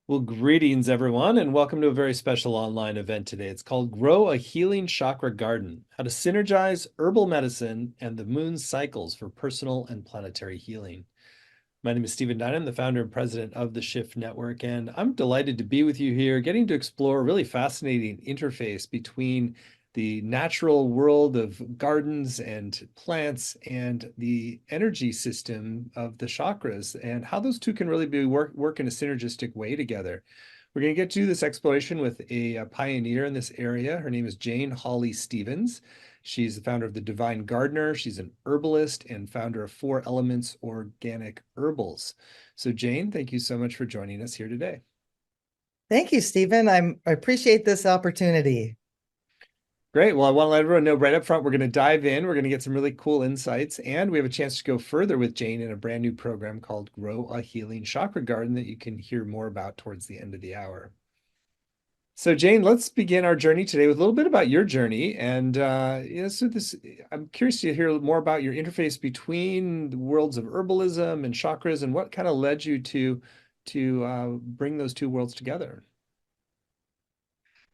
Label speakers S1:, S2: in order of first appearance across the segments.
S1: Well, greetings, everyone, and welcome to a very special online event today. It's called Grow a Healing Chakra Garden, How to Synergize Herbal Medicine and the Moon's Cycles for Personal and Planetary Healing. My name is Stephen Dynam, the founder and president of the Shift Network, and I'm delighted to be with you here, getting to explore a really fascinating interface between the natural world of gardens and plants and the energy system of the chakras and how those two can really be work in a synergistic way together. We're going to get to this exploration with a pioneer in this area. Her name is Jane Hawley Stevens. She's the founder of The Divine Gardener. She's an herbalist and founder of Four Elements Organic Herbals. So Jane, thank you so much for joining us here today.
S2: Thank you, Stephen. I appreciate this opportunity.
S1: Great. Well, I want to let everyone know right up front, we're going to dive in. We're going to get some really cool insights, and we have a chance to go further with Jane in a brand new program called Grow a Healing Chakra Garden that you can hear more about towards the end of the hour. So Jane, let's begin our journey today with a little bit about your journey. And I'm curious to hear more about your interface between the worlds of herbalism and chakras and what kind of led you to bring those two worlds together.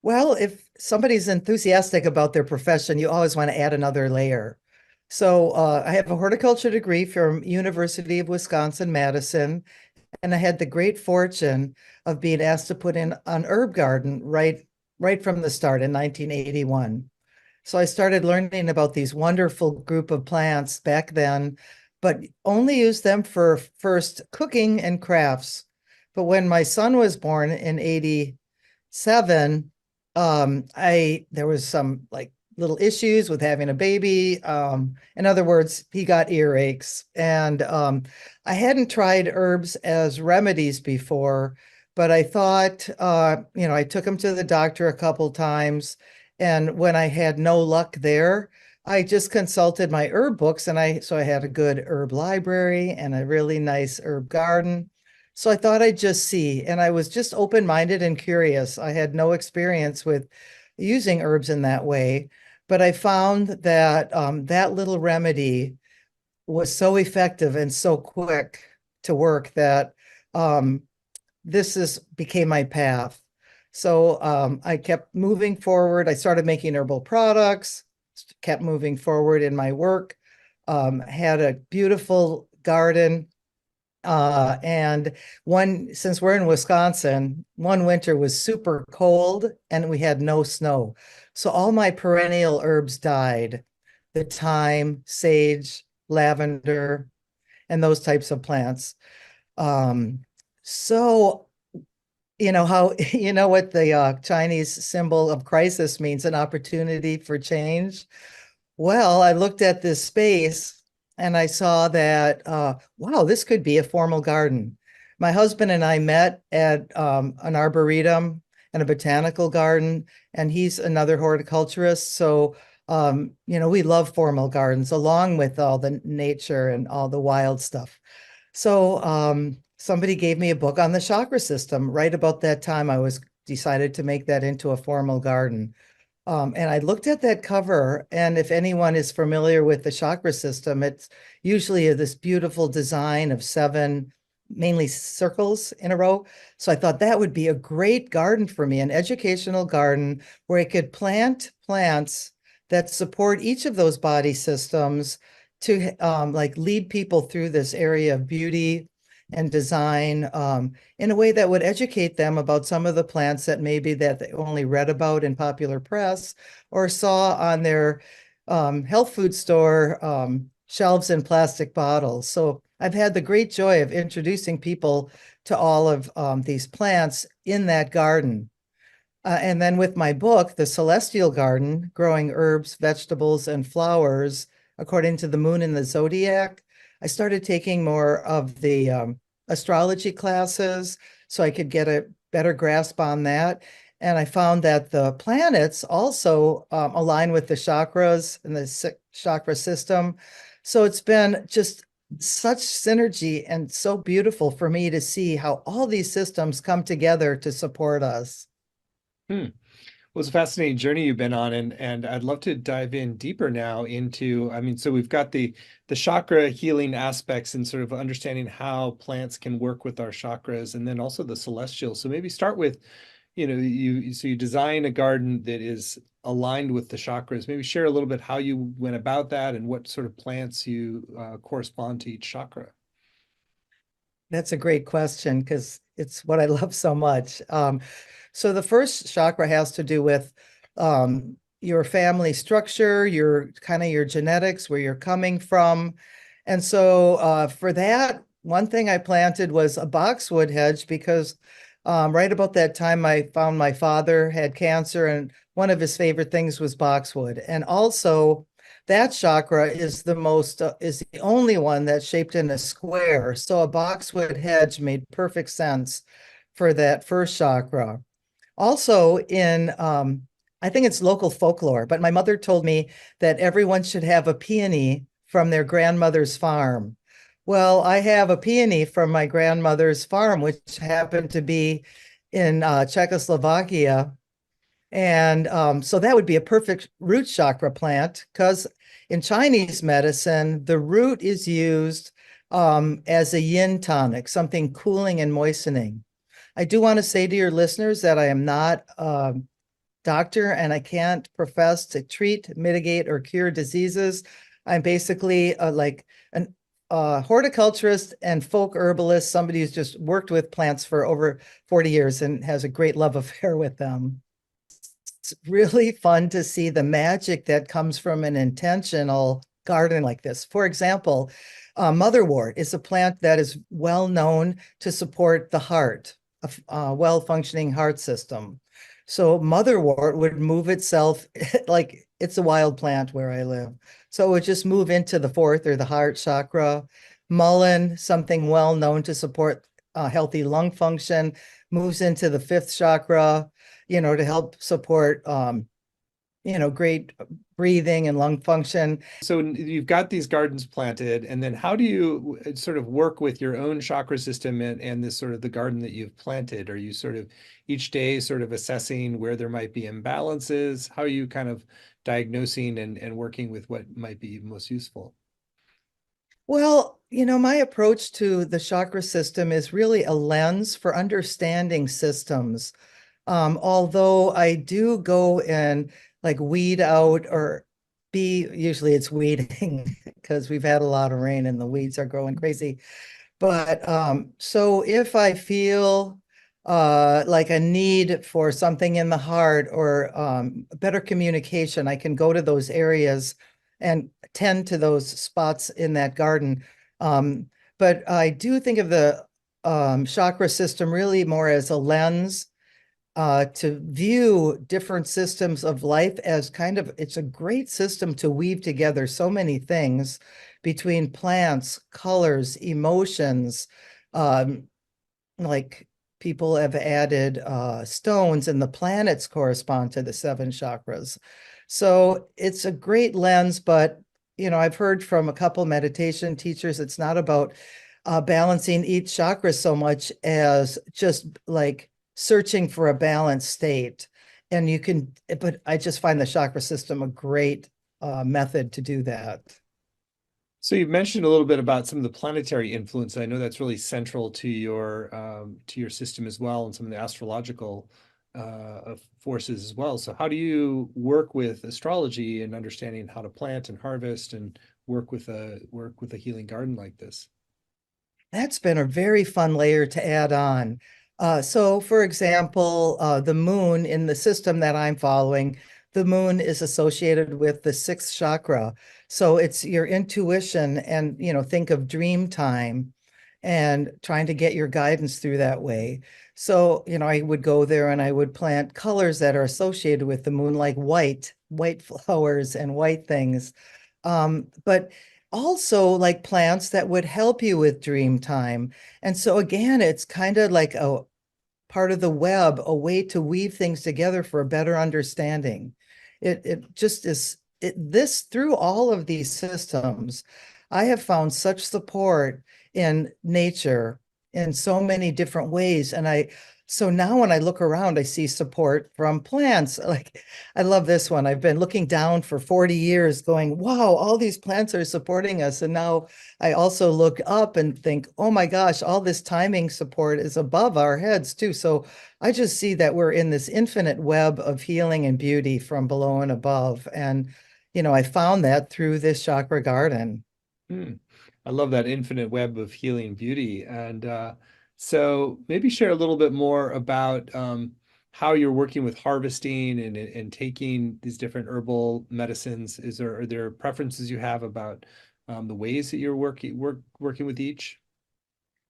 S2: Well, if somebody's enthusiastic about their profession, you always want to add another layer. So I have a horticulture degree from University of Wisconsin-Madison, and I had the great fortune of being asked to put in an herb garden right from the start in 1981. So I started learning about these wonderful group of plants back then, but only used them for first cooking and crafts. But when my son was born in 87, there was some like little issues with having a baby. In other words, he got earaches. And I hadn't tried herbs as remedies before, but I thought, I took him to the doctor a couple times. And when I had no luck there, I just consulted my herb books, and I had a good herb library and a really nice herb garden. So I thought I'd just see, and I was just open-minded and curious. I had no experience with using herbs in that way, but I found that that little remedy was so effective and so quick to work that um, this became my path. So I kept moving forward. I started making herbal products, kept moving forward in my work, had a beautiful garden. And since we're in Wisconsin, one winter was super cold and we had no snow. So all my perennial herbs died. The thyme, sage, lavender, and those types of plants. Um, so you know how you know what the Chinese symbol of crisis means, an opportunity for change. Well, I looked at this space and I saw that wow, this could be a formal garden. My husband and I met at an arboretum and a botanical garden, and he's another horticulturist. So we love formal gardens along with all the nature and all the wild stuff. So somebody gave me a book on the chakra system. Right about that time, I was decided to make that into a formal garden. And I looked at that cover, and if anyone is familiar with the chakra system, it's usually this beautiful design of seven, mainly circles in a row. So I thought that would be a great garden for me, an educational garden where I could plant plants that support each of those body systems to like lead people through this area of beauty and design in a way that would educate them about some of the plants that maybe that they only read about in popular press or saw on their health food store shelves in plastic bottles. So I've had the great joy of introducing people to all of these plants in that garden. And then with my book, The Celestial Garden, Growing Herbs, Vegetables, and Flowers According to the Moon and the Zodiac, I started taking more of the astrology classes so I could get a better grasp on that. And I found that the planets also align with the chakras and the chakra system. So it's been just such synergy and so beautiful for me to see how all these systems come together to support us.
S1: Hmm. was a fascinating journey you've been on, and I'd love to dive in deeper now into, I mean, so we've got the chakra healing aspects and sort of understanding how plants can work with our chakras, and then also the celestial. So maybe start with, you design a garden that is aligned with the chakras. Maybe share a little bit how you went about that and what sort of plants you correspond to each chakra.
S2: That's a great question because it's what I love so much. So the first chakra has to do with your family structure, your kind of your genetics, where you're coming from. And so for that, one thing I planted was a boxwood hedge because right about that time I found my father had cancer and one of his favorite things was boxwood. And also that chakra is is the only one that's shaped in a square. So a boxwood hedge made perfect sense for that first chakra. Also in I think it's local folklore, but my mother told me that everyone should have a peony from their grandmother's farm. Well, I have a peony from my grandmother's farm, which happened to be in Czechoslovakia. And so that would be a perfect root chakra plant because in Chinese medicine, the root is used as a yin tonic, something cooling and moistening. I do want to say to your listeners that I am not a doctor and I can't profess to treat, mitigate, or cure diseases. I'm basically like an horticulturist and folk herbalist, somebody who's just worked with plants for over 40 years and has a great love affair with them. It's really fun to see the magic that comes from an intentional garden like this. For example, motherwort is a plant that is well known to support the heart, a well-functioning heart system. So motherwort would move itself like it's a wild plant where I live. So it would just move into the fourth or the heart chakra. Mullein, something well known to support healthy lung function, moves into the fifth chakra, to help support, great breathing and lung function.
S1: So you've got these gardens planted, and then how do you sort of work with your own chakra system and this sort of the garden that you've planted? Are you sort of each day sort of assessing where there might be imbalances? How are you kind of diagnosing and working with what might be most useful?
S2: Well, my approach to the chakra system is really a lens for understanding systems. Although I do go and like weed out or usually it's weeding because we've had a lot of rain and the weeds are growing crazy. But so if I feel like a need for something in the heart or better communication, I can go to those areas and tend to those spots in that garden. But I do think of the chakra system really more as a lens to view different systems of life as it's a great system to weave together so many things between plants, colors, emotions, um, like people have added stones and the planets correspond to the seven chakras. So it's a great lens, but I've heard from a couple meditation teachers, it's not about balancing each chakra so much as just like searching for a balanced state. And but I just find the chakra system a great method to do that.
S1: So you've mentioned a little bit about some of the planetary influence. I know that's really central to your system as well, and some of the astrological forces as well. So how do you work with astrology and understanding how to plant and harvest and work with a healing garden like this?
S2: That's been a very fun layer to add on. So, for example, the moon in the system that I'm following, the moon is associated with the sixth chakra. So it's your intuition and, think of dream time and trying to get your guidance through that way. So, I would go there and I would plant colors that are associated with the moon, like white flowers and white things. But also like plants that would help you with dream time. And so again, it's kind of like a part of the web, a way to weave things together for a better understanding. It just is this through all of these systems, I have found such support in nature in so many different ways. And So now when I look around, I see support from plants. Like, I love this one. I've been looking down for 40 years going, wow, all these plants are supporting us. And now I also look up and think, oh my gosh, all this timing support is above our heads too. So I just see that we're in this infinite web of healing and beauty from below and above. And, I found that through this chakra garden.
S1: Hmm. I love that infinite web of healing beauty. And so maybe share a little bit more about how you're working with harvesting and taking these different herbal medicines. Are there preferences you have about the ways that you're working with each?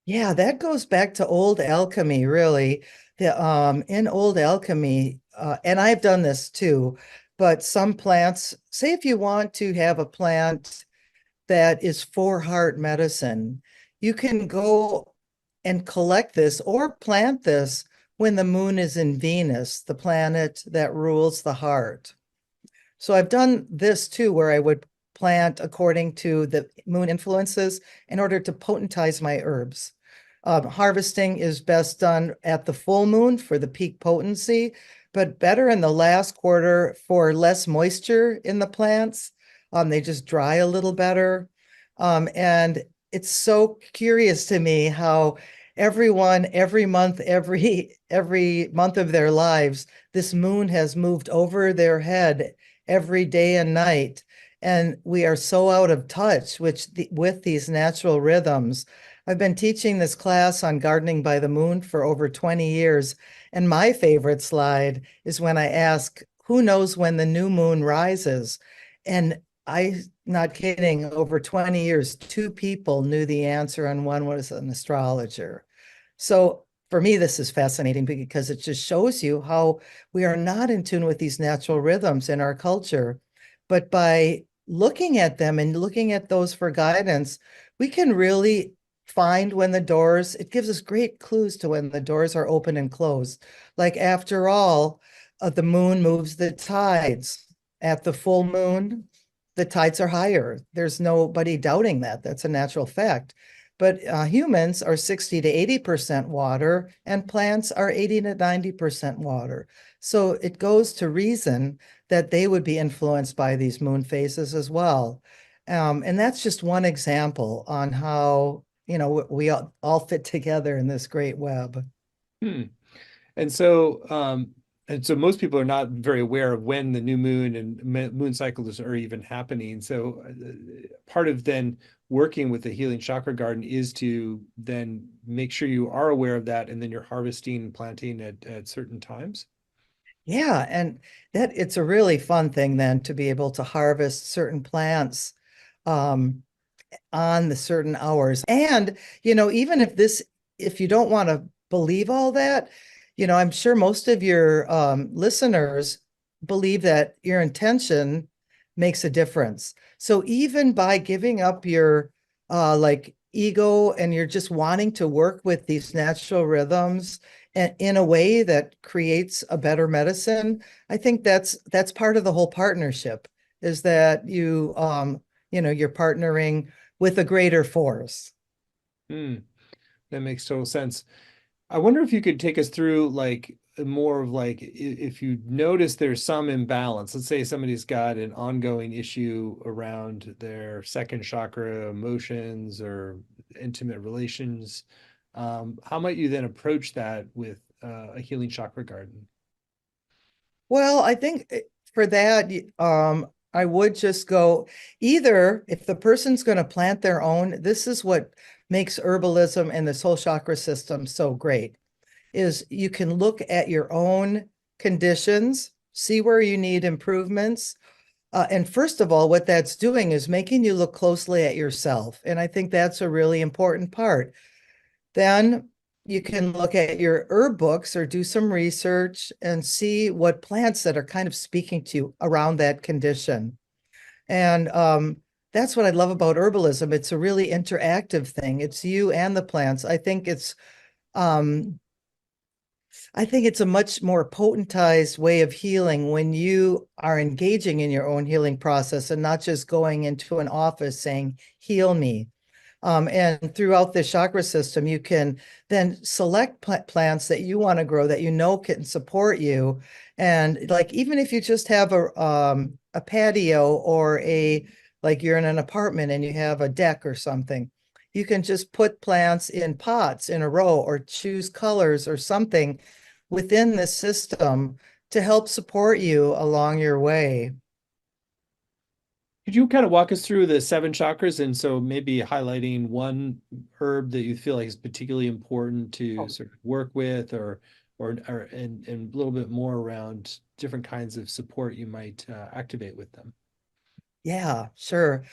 S2: Yeah, that goes back to old alchemy, really. In old alchemy, and I've done this too, but some plants, say if you want to have a plant that is for heart medicine, you can go and collect this or plant this when the moon is in Venus, the planet that rules the heart. So I've done this too, where I would plant according to the moon influences in order to potentize my herbs. Harvesting is best done at the full moon for the peak potency, but better in the last quarter for less moisture in the plants. They just dry a little better. And it's so curious to me how everyone, every month of their lives, this moon has moved over their head every day and night. And we are so out of touch with these natural rhythms. I've been teaching this class on gardening by the moon for over 20 years. And my favorite slide is when I ask, who knows when the new moon rises? And not kidding, over 20 years, two people knew the answer, and one was an astrologer. So for me, this is fascinating because it just shows you how we are not in tune with these natural rhythms in our culture. But by looking at them and looking at those for guidance, we can really find when it gives us great clues to when the doors are open and closed. Like, after all, the moon moves the tides. At the full moon, the tides are higher. There's nobody doubting that. That's a natural fact. But humans are 60 to 80% water, and plants are 80 to 90% water. So it goes to reason that they would be influenced by these moon phases as well. And that's just one example on how, we all fit together in this great web.
S1: Hmm. And so most people are not very aware of when the new moon and moon cycles are even happening. So part of then working with the healing chakra garden is to then make sure you are aware of that, and then you're harvesting and planting at certain times.
S2: Yeah, and that it's a really fun thing then to be able to harvest certain plants um, on the certain hours. And, even if you don't want to believe all that, I'm sure most of your listeners believe that your intention makes a difference. So even by giving up your like ego, and you're just wanting to work with these natural rhythms and in a way that creates a better medicine, I think that's part of the whole partnership, is that you're partnering with a greater force.
S1: Hmm. That makes total sense. I wonder if you could take us through like more of like if you notice there's some imbalance. Let's say somebody's got an ongoing issue around their second chakra, emotions or intimate relations. How might you then approach that with a healing chakra garden?
S2: Well, I think for that, I would just go either, if the person's going to plant their own, this is what makes herbalism and this whole chakra system so great, is you can look at your own conditions, see where you need improvements. And first of all, what that's doing is making you look closely at yourself. And I think that's a really important part. Then you can look at your herb books or do some research and see what plants that are kind of speaking to you around that condition. And that's what I love about herbalism. It's a really interactive thing. It's you and the plants. Um, I think it's a much more potentized way of healing when you are engaging in your own healing process and not just going into an office saying, heal me. And throughout the chakra system, you can then select plants that you want to grow that you know can support you. And like even if you just have a patio or like you're in an apartment and you have a deck or something, you can just put plants in pots in a row or choose colors or something within the system to help support you along your way.
S1: Could you kind of walk us through the seven chakras? And so maybe highlighting one herb that you feel like is particularly important to sort of work with and a little bit more around different kinds of support you might activate with them.
S2: Yeah, sure.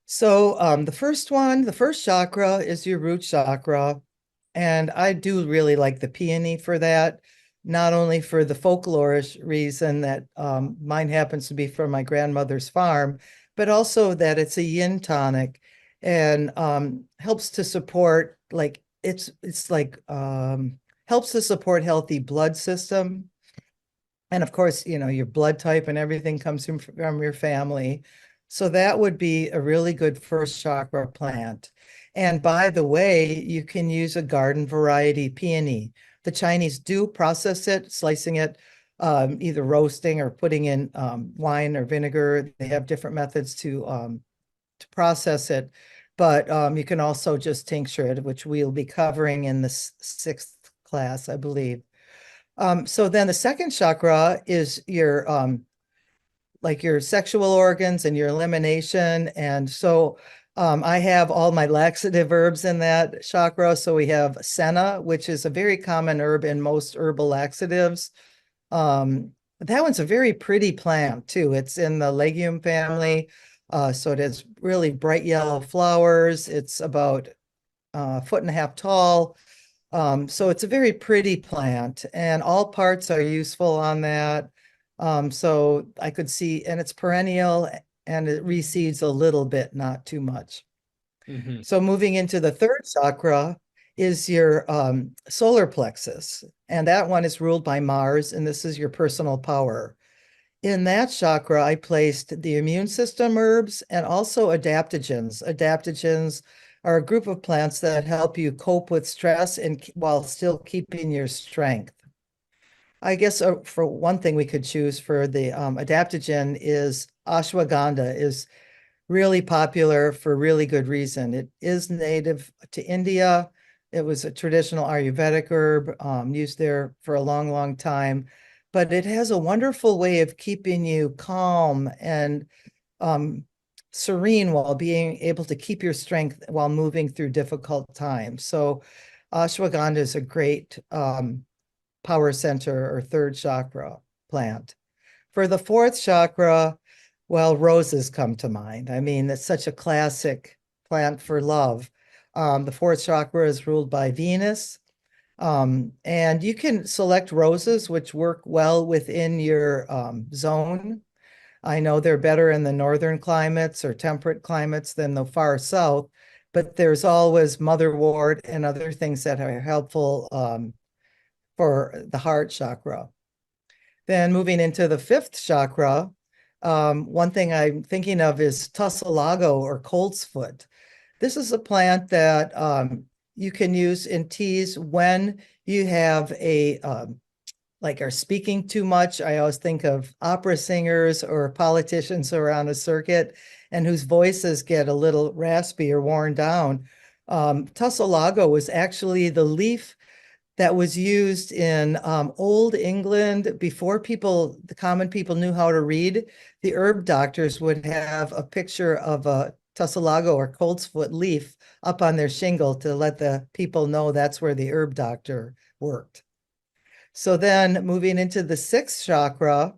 S2: So the first one, the first chakra is your root chakra. And I do really like the peony for that, not only for the folklorish reason that mine happens to be from my grandmother's farm, but also that it's a yin tonic and helps to support like it's like helps to support healthy blood system. And of course, you know, your blood type and everything comes from your family. So that would be a really good first chakra plant. And by the way, you can use a garden variety peony. The Chinese do process it, slicing it, either roasting or putting in wine or vinegar. They have different methods to process it. But you can also just tincture it, which we'll be covering in the sixth class, I believe. So then the second chakra is your like your sexual organs and your elimination. And so I have all my laxative herbs in that chakra. So we have senna, which is a very common herb in most herbal laxatives. That one's a very pretty plant too. It's in the legume family. So it has really bright yellow flowers. It's about a foot and a half tall. So it's a very pretty plant and all parts are useful on that. So I could see, and it's perennial and it reseeds a little bit, not too much.
S1: Hmm.
S2: So moving into the third chakra is your solar plexus. And that one is ruled by Mars, and this is your personal power. In that chakra, I placed the immune system herbs and also adaptogens. Adaptogens are a group of plants that help you cope with stress and while still keeping your strength. I guess for one thing we could choose for the adaptogen is ashwagandha is really popular for really good reason. It is native to India. It was a traditional Ayurvedic herb used there for a long, long time, but it has a wonderful way of keeping you calm and um, serene while being able to keep your strength while moving through difficult times. So ashwagandha is a great power center or third chakra plant. For the fourth chakra, well, roses come to mind. I mean, it's such a classic plant for love. The fourth chakra is ruled by Venus. And you can select roses which work well within your zone. I know they're better in the northern climates or temperate climates than the far south, but there's always motherwort and other things that are helpful for the heart chakra. Then moving into the fifth chakra, one thing I'm thinking of is tussalago or coltsfoot. This is a plant that you can use in teas when you have like are speaking too much. I always think of opera singers or politicians who are on a circuit and whose voices get a little raspy or worn down. Tussalago was actually the leaf that was used in old England before the common people knew how to read. The herb doctors would have a picture of a tussalago or coltsfoot leaf up on their shingle to let the people know that's where the herb doctor worked. So then moving into the sixth chakra,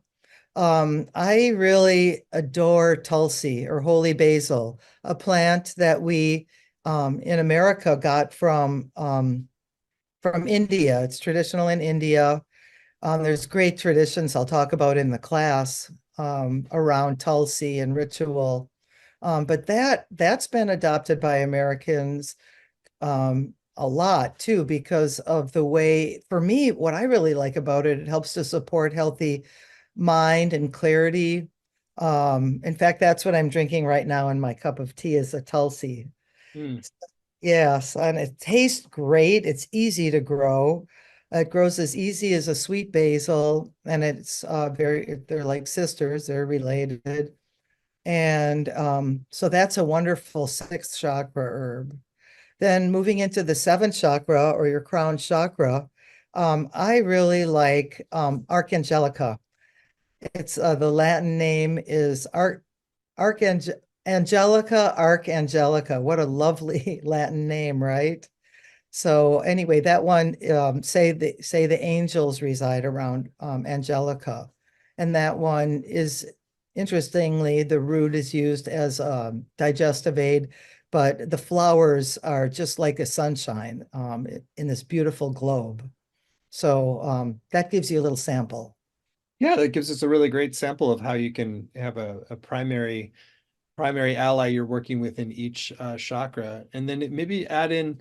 S2: I really adore Tulsi or holy basil, a plant that we in America got from India. It's traditional in India. There's great traditions I'll talk about in the class around Tulsi and ritual. But that's been adopted by Americans a lot too, because of the way, for me, what I really like about it, it helps to support healthy mind and clarity. In fact, that's what I'm drinking right now in my cup of tea is a Tulsi. Yes, and it tastes great. It's easy to grow. It grows as easy as a sweet basil, and it's they're like sisters, they're related. And so that's a wonderful sixth chakra herb. Then moving into the seventh chakra or your crown chakra, I really like Archangelica. It's the Latin name is Archangelica. What a lovely Latin name, right? So anyway, that one say the angels reside around Angelica, and that one is interestingly the root is used as digestive aid, but the flowers are just like a sunshine in this beautiful globe. So that gives you a little sample.
S1: Yeah, that gives us a really great sample of how you can have a primary ally you're working with in each chakra, and then maybe add in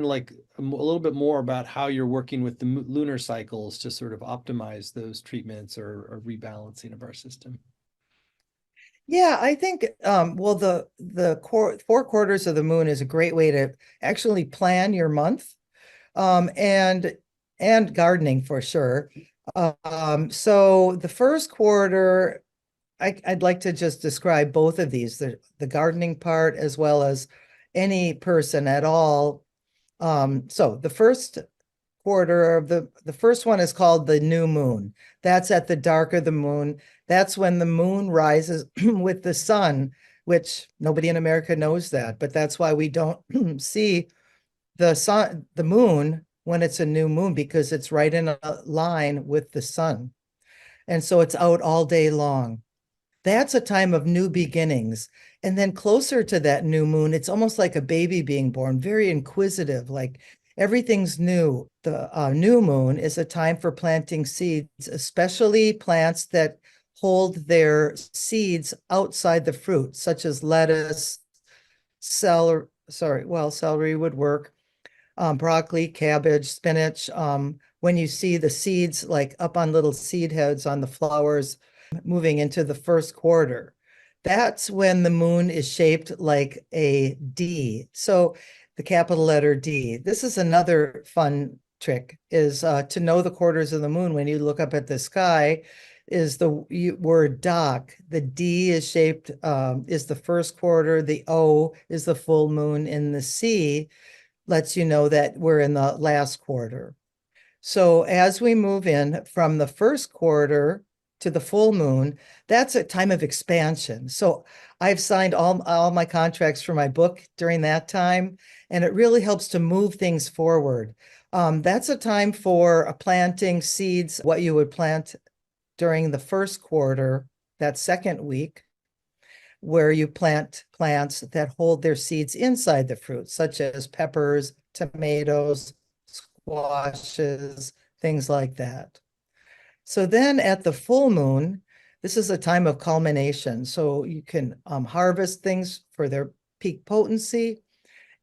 S1: like a little bit more about how you're working with the lunar cycles to sort of optimize those treatments or rebalancing of our system.
S2: Yeah, I think well the 4 quarters of the moon is a great way to actually plan your month. And gardening for sure. So the first quarter, I'd like to just describe both of these, the gardening part as well as any person at all. So the first quarter of the first one is called the new moon. That's at the dark of the moon. That's when the moon rises with the sun, which nobody in America knows that, but that's why we don't see the moon when it's a new moon because it's right in a line with the sun. And so it's out all day long. That's a time of new beginnings. And then closer to that new moon, it's almost like a baby being born, very inquisitive, like everything's new. The new moon is a time for planting seeds, especially plants that hold their seeds outside the fruit, such as lettuce, celery would work, broccoli, cabbage, spinach. When you see the seeds like up on little seed heads on the flowers moving into the first quarter, that's when the moon is shaped like a D. So the capital letter D. This is another fun trick is to know the quarters of the moon when you look up at the sky is the word dock. The D is shaped, is the first quarter, the O is the full moon, and the C lets you know that we're in the last quarter. So as we move in from the first quarter to the full moon, that's a time of expansion. So I've signed all my contracts for my book during that time, and it really helps to move things forward. That's a time for planting seeds, what you would plant during the first quarter, that second week, where you plant plants that hold their seeds inside the fruit, such as peppers, tomatoes, squashes, things like that. So then at the full moon, this is a time of culmination. So you can harvest things for their peak potency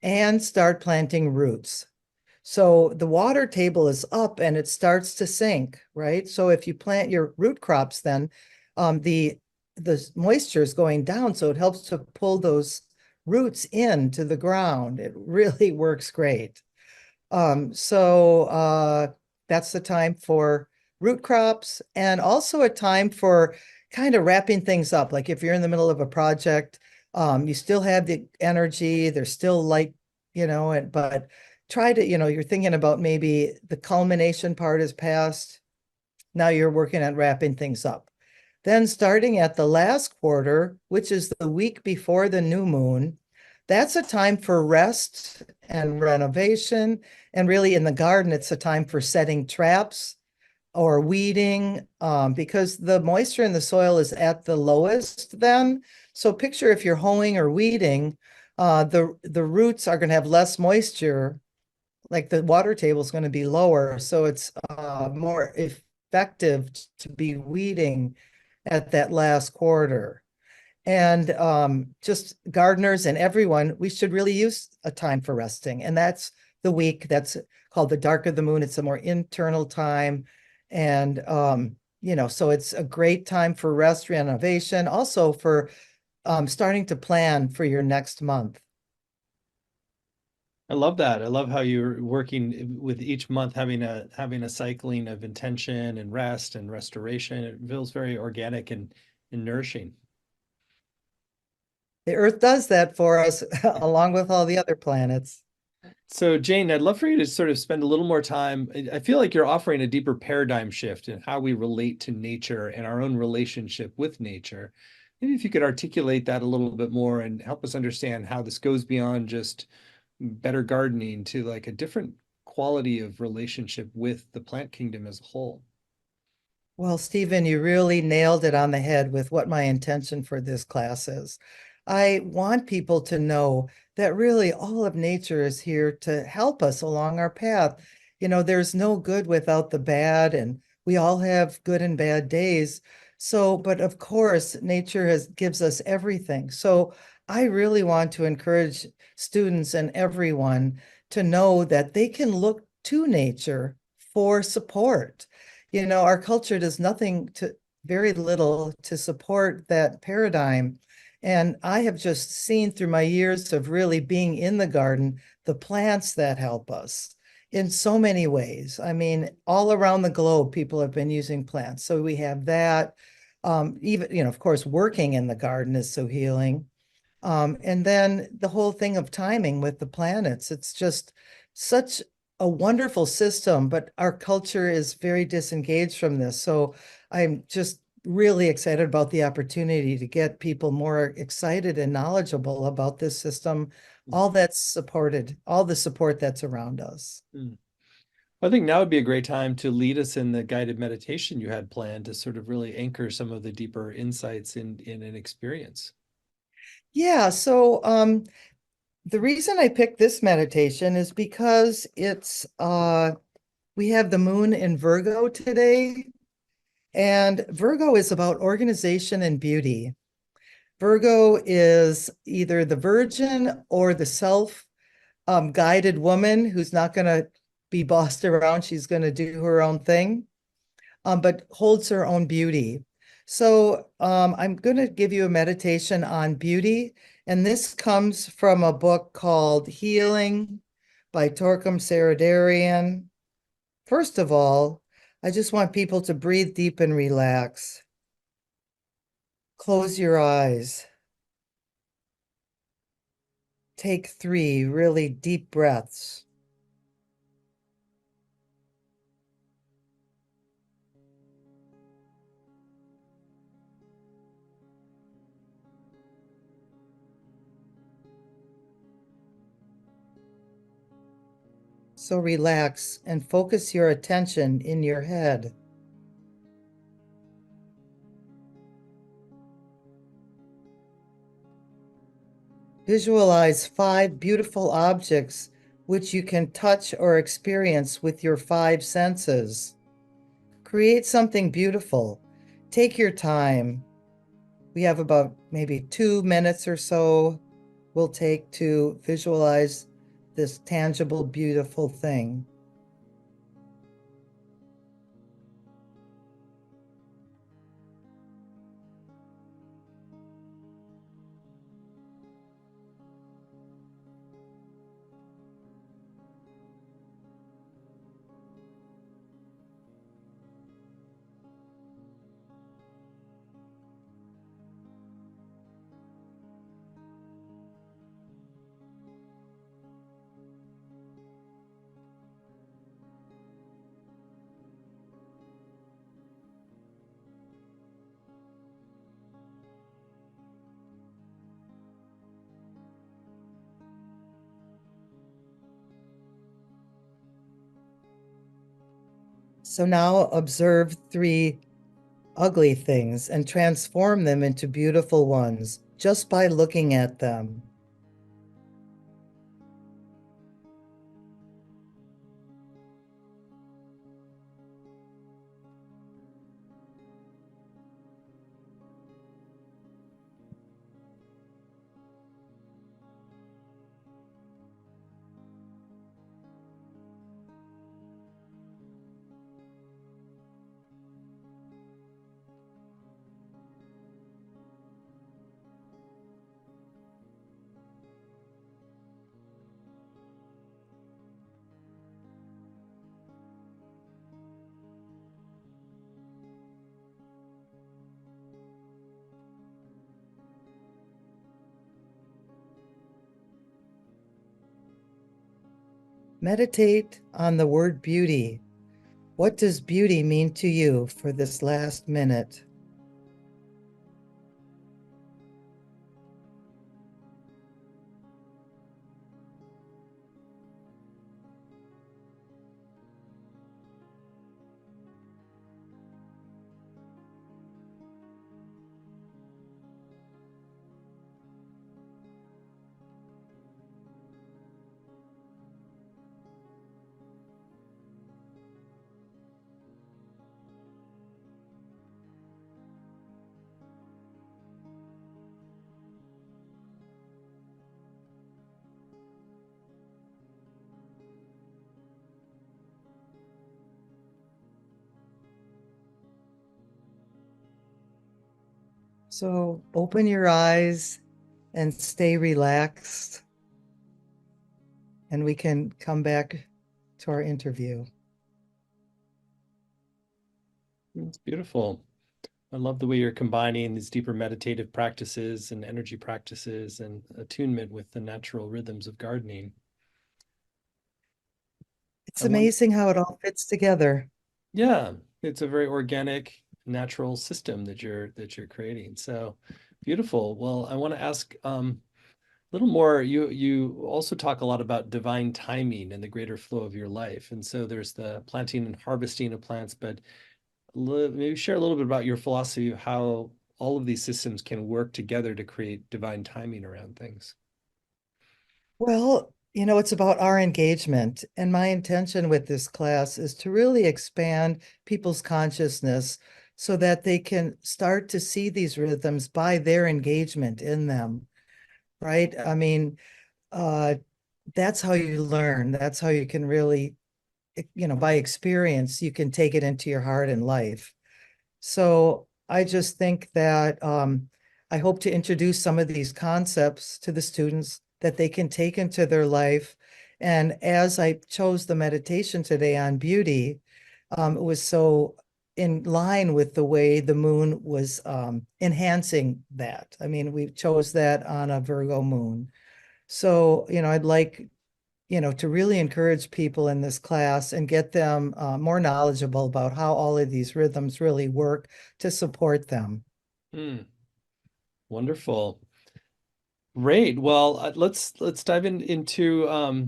S2: and start planting roots. So the water table is up and it starts to sink, right? So if you plant your root crops, then the moisture is going down, so it helps to pull those roots into the ground. It really works great. So that's the time for root crops and also a time for kind of wrapping things up. Like if you're in the middle of a project, you still have the energy, there's still light, but try to, you're thinking about maybe the culmination part is past. Now you're working on wrapping things up. Then starting at the last quarter, which is the week before the new moon, that's a time for rest and renovation. And really in the garden, it's a time for setting traps or weeding because the moisture in the soil is at the lowest then. So picture if you're hoeing or weeding, the roots are going to have less moisture, like the water table is going to be lower. So it's more effective to be weeding at that last quarter. And just gardeners and everyone, we should really use a time for resting. And that's the week that's called the dark of the moon. It's a more internal time. And, so it's a great time for rest, renovation, also for starting to plan for your next month.
S1: I love that. I love how you're working with each month having a cycling of intention and rest and restoration. It feels very organic and nourishing.
S2: The Earth does that for us, along with all the other planets.
S1: So, Jane, I'd love for you to sort of spend a little more time. I feel like you're offering a deeper paradigm shift in how we relate to nature and our own relationship with nature. Maybe if you could articulate that a little bit more and help us understand how this goes beyond just better gardening to like a different quality of relationship with the plant kingdom as a whole.
S2: Well, Stephen, you really nailed it on the head with what my intention for this class is. I want people to know that really all of nature is here to help us along our path. There's no good without the bad, and we all have good and bad days. So, but of course, nature gives us everything. So I really want to encourage students and everyone to know that they can look to nature for support. Our culture does very little to support that paradigm. And I have just seen through my years of really being in the garden, the plants that help us in so many ways. I mean, all around the globe, people have been using plants. So we have that. Even, of course, working in the garden is so healing. And then the whole thing of timing with the planets, it's just such a wonderful system, but our culture is very disengaged from this. So I'm just really excited about the opportunity to get people more excited and knowledgeable about this system, all that's supported, all the support that's around us.
S1: Mm. I think now would be a great time to lead us in the guided meditation you had planned to sort of really anchor some of the deeper insights in an experience.
S2: Yeah, so the reason I picked this meditation is because we have the moon in Virgo today. And Virgo is about organization and beauty. Virgo is either the virgin or the self guided woman who's not going to be bossed around. She's going to do her own thing, but holds her own beauty. So I'm going to give you a meditation on beauty. And this comes from a book called Healing by Torquem Saradarian. First of all, I just want people to breathe deep and relax. Close your eyes. Take 3 really deep breaths. So relax and focus your attention in your head. Visualize 5 beautiful objects which you can touch or experience with your 5 senses. Create something beautiful. Take your time. We have about maybe 2 minutes or so we'll take to visualize this tangible, beautiful thing. So now observe 3 ugly things and transform them into beautiful ones just by looking at them. Meditate on the word beauty. What does beauty mean to you for this last minute? So open your eyes and stay relaxed, and we can come back to our interview.
S1: It's beautiful. I love the way you're combining these deeper meditative practices and energy practices and attunement with the natural rhythms of gardening.
S2: It's
S1: I want,
S2: amazing how it all fits together.
S1: yeah, it's a very organic, natural system that you're creating. So beautiful. Well, I want to ask a little more. You also talk a lot about divine timing and the greater flow of your life. And so there's the planting and harvesting of plants, but maybe share a little bit about your philosophy of how all of these systems can work together to create divine timing around things.
S2: Well, it's about our engagement. And my intention with this class is to really expand people's consciousness so that they can start to see these rhythms by their engagement in them, right? I mean, uh, that's how you learn. That's how you can really, by experience, you can take it into your heart and life. So I just think that I hope to introduce some of these concepts to the students that they can take into their life. And as I chose the meditation today on beauty, it was so in line with the way the moon was enhancing that. I mean, we chose that on a Virgo moon. So, I'd like to really encourage people in this class and get them more knowledgeable about how all of these rhythms really work to support them.
S1: Hmm, wonderful. Great. Well, let's dive into a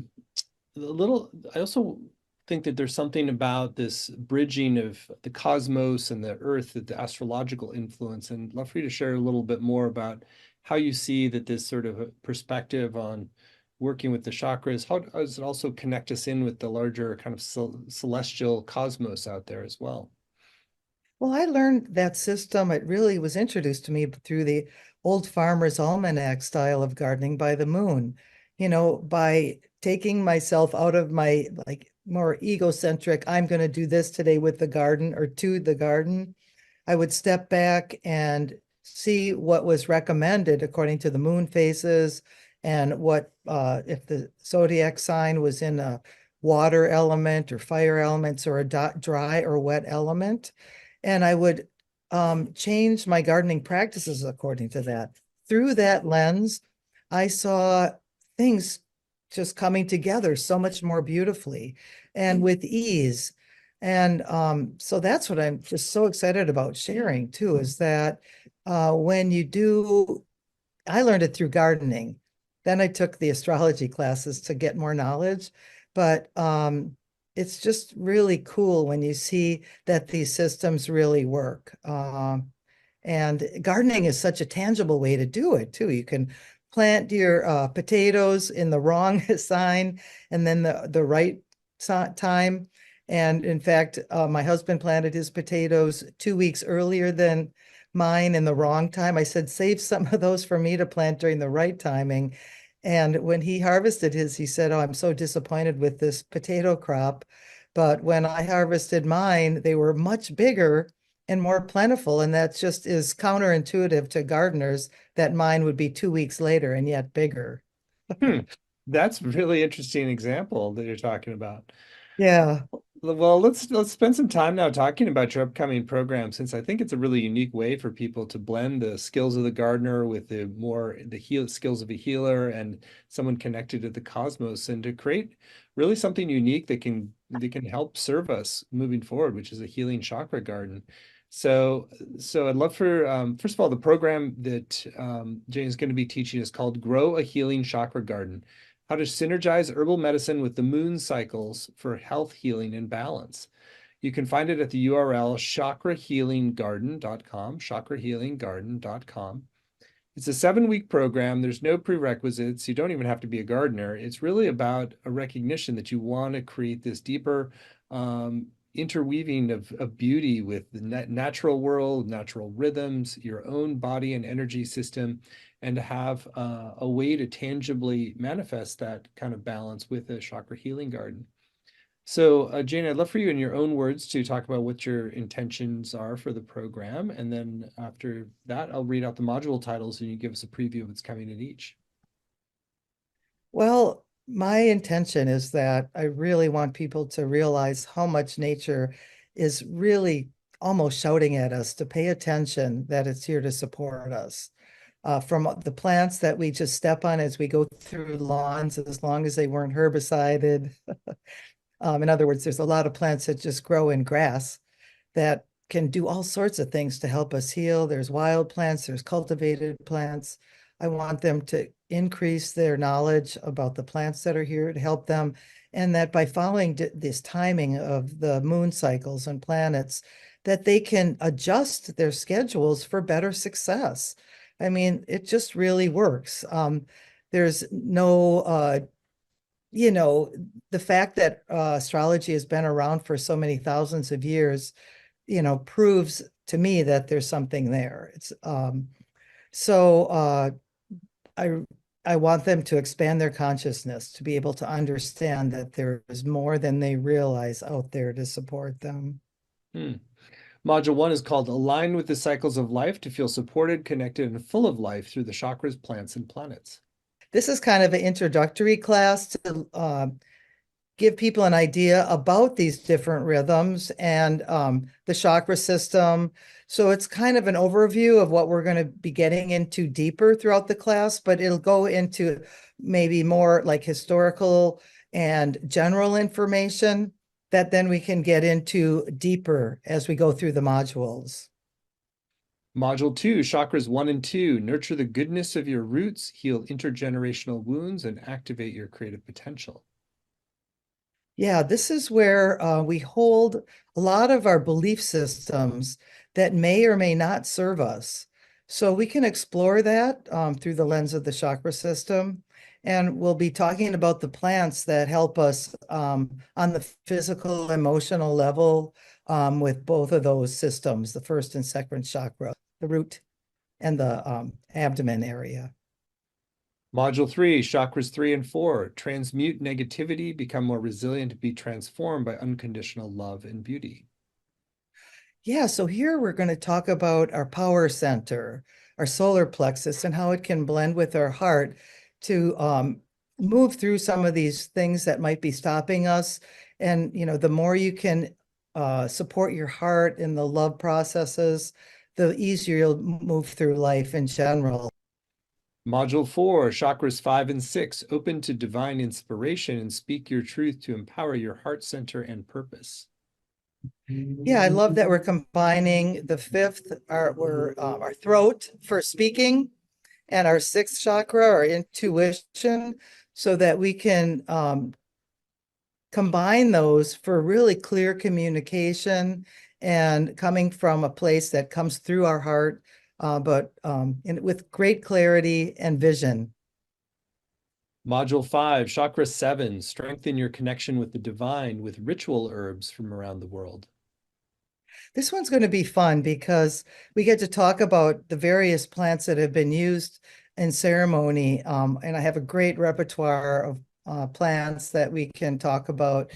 S1: little. I also think that there's something about this bridging of the cosmos and the earth, that the astrological influence, and I'd love for you to share a little bit more about how you see that this sort of a perspective on working with the chakras, how does it also connect us in with the larger kind of celestial cosmos out there as well?
S2: Well, I learned that system. It really was introduced to me through the old farmer's almanac style of gardening by the moon, by taking myself out of my like more egocentric, I'm going to do this today with the garden or to the garden. I would step back and see what was recommended according to the moon phases and what if the zodiac sign was in a water element or fire elements or a dry or wet element. And I would change my gardening practices according to that. Through that lens, I saw things just coming together so much more beautifully and with ease. And so that's what I'm just so excited about sharing too, is that when you do, I learned it through gardening. Then I took the astrology classes to get more knowledge. But it's just really cool when you see that these systems really work. And gardening is such a tangible way to do it too. You can plant your potatoes in the wrong sign and then the right time. And in fact, my husband planted his potatoes 2 weeks earlier than mine in the wrong time. I said, save some of those for me to plant during the right timing. And when he harvested his, he said, oh, I'm so disappointed with this potato crop. But when I harvested mine, they were much bigger and more plentiful. And that just is counterintuitive to gardeners that mine would be 2 weeks later and yet bigger.
S1: Hmm. That's a really interesting example that you're talking about.
S2: Yeah.
S1: Well, let's spend some time now talking about your upcoming program, since I think it's a really unique way for people to blend the skills of the gardener with the heal skills of a healer and someone connected to the cosmos, and to create really something unique that can help serve us moving forward, which is a healing chakra garden. So so I'd love for first of all, the program that Jane is going to be teaching is called Grow a Healing Chakra Garden: How to Synergize Herbal Medicine with the Moon Cycles for Health, Healing, and Balance. You can find it at the URL chakrahealinggarden.com, chakrahealinggarden.com. It's a 7-week program. There's no prerequisites. You don't even have to be a gardener. It's really about a recognition that you want to create this deeper interweaving of beauty with the natural world, natural rhythms, your own body and energy system, and to have a way to tangibly manifest that kind of balance with a chakra healing garden. So, Jane, I'd love for you in your own words to talk about what your intentions are for the program. And then after that, I'll read out the module titles and you give us a preview of what's coming in each.
S2: Well, my intention is that I really want people to realize how much nature is really almost shouting at us to pay attention, that it's here to support us. From the plants that we just step on as we go through lawns, as long as they weren't herbicided. In other words, there's a lot of plants that just grow in grass that can do all sorts of things to help us heal. There's wild plants, there's cultivated plants. I want them to increase their knowledge about the plants that are here to help them, and that by following this timing of the moon cycles and planets, that they can adjust their schedules for better success. I mean, it just really works. There's no the fact that astrology has been around for so many thousands of years, proves to me that there's something there. It's so I I want them to expand their consciousness to be able to understand that there is more than they realize out there to support them.
S1: Hmm. Module 1 is called Align with the Cycles of Life to Feel Supported, Connected, and Full of Life Through the Chakras, Plants, and Planets.
S2: This is kind of an introductory class to give people an idea about these different rhythms and the chakra system. So it's kind of an overview of what we're going to be getting into deeper throughout the class, but it'll go into maybe more like historical and general information that then we can get into deeper as we go through the modules.
S1: Module 2, Chakras 1 and 2, Nurture the goodness of your roots, heal intergenerational wounds, and activate your creative potential.
S2: Yeah, this is where we hold a lot of our belief systems that may or may not serve us. So we can explore that through the lens of the chakra system. And we'll be talking about the plants that help us on the physical, emotional level with both of those systems, the first and second chakra, the root and the abdomen area.
S1: Module 3, Chakras 3 and 4, Transmute negativity, become more resilient, be transformed by unconditional love and beauty.
S2: Yeah, so here we're going to talk about our power center, our solar plexus, and how it can blend with our heart to move through some of these things that might be stopping us. And, the more you can support your heart in the love processes, the easier you'll move through life in general.
S1: Module 4, Chakras 5 and 6, open to divine inspiration and speak your truth to empower your heart center and purpose.
S2: Yeah, I love that we're combining the fifth, our throat for speaking, and our sixth chakra, our intuition, so that we can combine those for really clear communication and coming from a place that comes through our heart, but with great clarity and vision.
S1: Module 5, Chakra 7, strengthen your connection with the divine with ritual herbs from around the world.
S2: This one's going to be fun because we get to talk about the various plants that have been used in ceremony. And I have a great repertoire of plants that we can talk about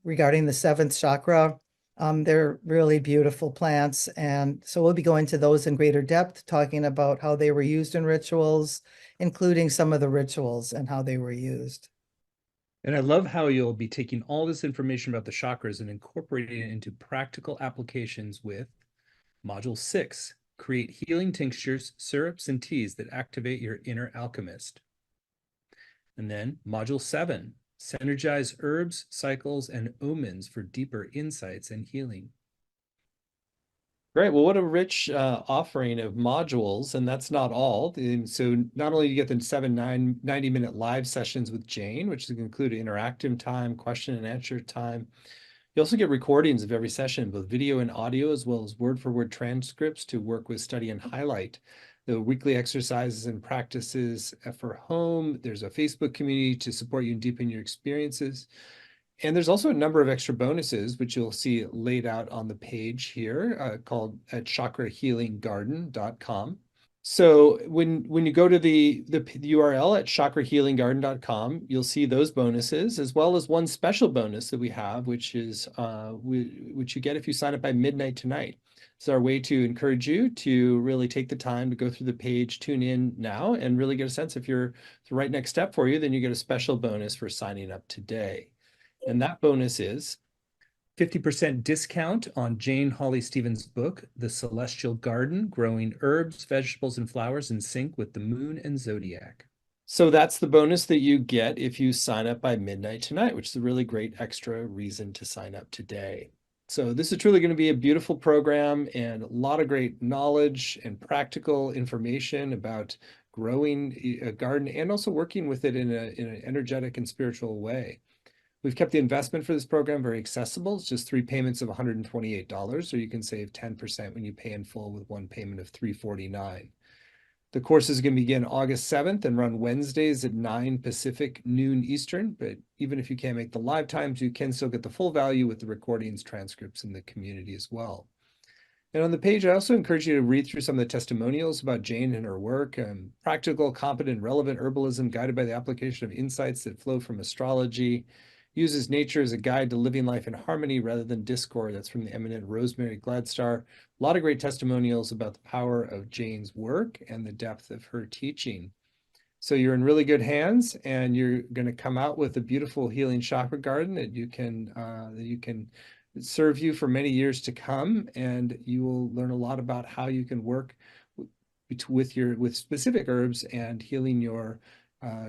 S2: regarding the seventh chakra. They're really beautiful plants. And so we'll be going to those in greater depth, talking about how they were used in rituals, including some of the rituals and how they were used.
S1: And I love how you'll be taking all this information about the chakras and incorporating it into practical applications with Module 6, create healing tinctures, syrups, and teas that activate your inner alchemist. And then Module 7, synergize herbs, cycles, and omens for deeper insights and healing. Great. Well, what a rich offering of modules, and that's not all. So not only do you get the 90-minute live sessions with Jane, which include interactive time, question and answer time. You also get recordings of every session, both video and audio, as well as word-for-word transcripts to work with, study, and highlight. The weekly exercises and practices for home. There's a Facebook community to support you and deepen your experiences. And there's also a number of extra bonuses, which you'll see laid out on the page here, called at chakrahealinggarden.com. So when you go to the URL at chakrahealinggarden.com, you'll see those bonuses, as well as one special bonus that we have, which is which you get if you sign up by midnight tonight. It's our way to encourage you to really take the time to go through the page, tune in now, and really get a sense if you're the right next step for you, then you get a special bonus for signing up today. And that bonus is 50% discount on Jane Hawley Stevens' book, The Celestial Garden, Growing Herbs, Vegetables, and Flowers in Sync with the Moon and Zodiac. So that's the bonus that you get if you sign up by midnight tonight, which is a really great extra reason to sign up today. So this is truly going to be a beautiful program and a lot of great knowledge and practical information about growing a garden and also working with it in an energetic and spiritual way. We've kept the investment for this program very accessible. It's just 3 payments of $128, or you can save 10% when you pay in full with one payment of $349. The course is going to begin August 7th and run Wednesdays at 9 Pacific, noon Eastern. But even if you can't make the live times, you can still get the full value with the recordings, transcripts, in the community as well. And on the page, I also encourage you to read through some of the testimonials about Jane and her work. Practical, competent, relevant herbalism guided by the application of insights that flow from astrology. Uses nature as a guide to living life in harmony rather than discord. That's from the eminent Rosemary Gladstar. A lot of great testimonials about the power of Jane's work and the depth of her teaching. So you're in really good hands, and you're going to come out with a beautiful healing chakra garden that you can serve you for many years to come, and you will learn a lot about how you can work with specific herbs and healing your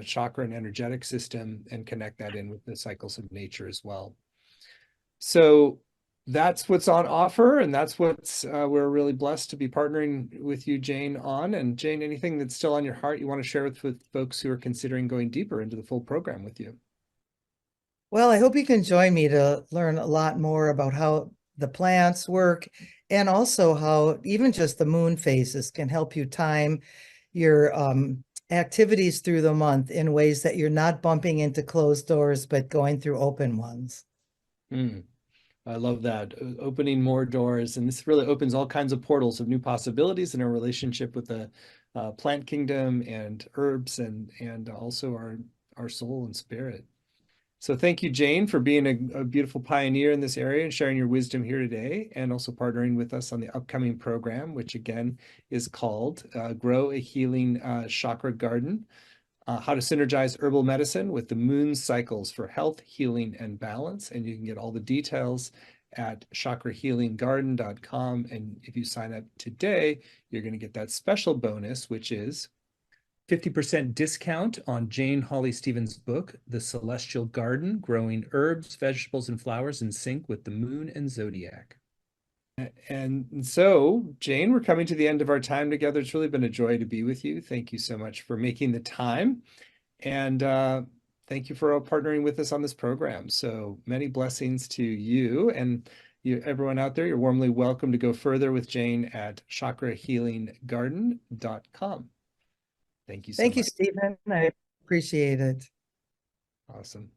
S1: chakra and energetic system, and connect that in with the cycles of nature as well. So that's what's on offer, and that's what's we're really blessed to be partnering with you, Jane, on. And Jane, anything that's still on your heart you want to share with folks who are considering going deeper into the full program with you?
S2: Well, I hope you can join me to learn a lot more about how the plants work, and also how even just the moon phases can help you time your activities through the month in ways that you're not bumping into closed doors, but going through open ones.
S1: I love that. Opening more doors. And this really opens all kinds of portals of new possibilities in our relationship with the plant kingdom and herbs, and also our soul and spirit. So thank you, Jane, for being a beautiful pioneer in this area and sharing your wisdom here today, and also partnering with us on the upcoming program, which again is called Grow a Healing Chakra Garden, how to synergize herbal medicine with the moon cycles for health, healing, and balance. And you can get all the details at chakrahealinggarden.com. And if you sign up today, you're going to get that special bonus, which is 50% discount on Jane Hawley Stevens' book, The Celestial Garden, Growing Herbs, Vegetables, and Flowers in Sync with the Moon and Zodiac. And so, Jane, we're coming to the end of our time together. It's really been a joy to be with you. Thank you so much for making the time. And thank you for partnering with us on this program. So many blessings to you, and everyone out there. You're warmly welcome to go further with Jane at chakrahealinggarden.com. Thank you so much.
S2: Thank you, Stephen. I appreciate it.
S1: Awesome.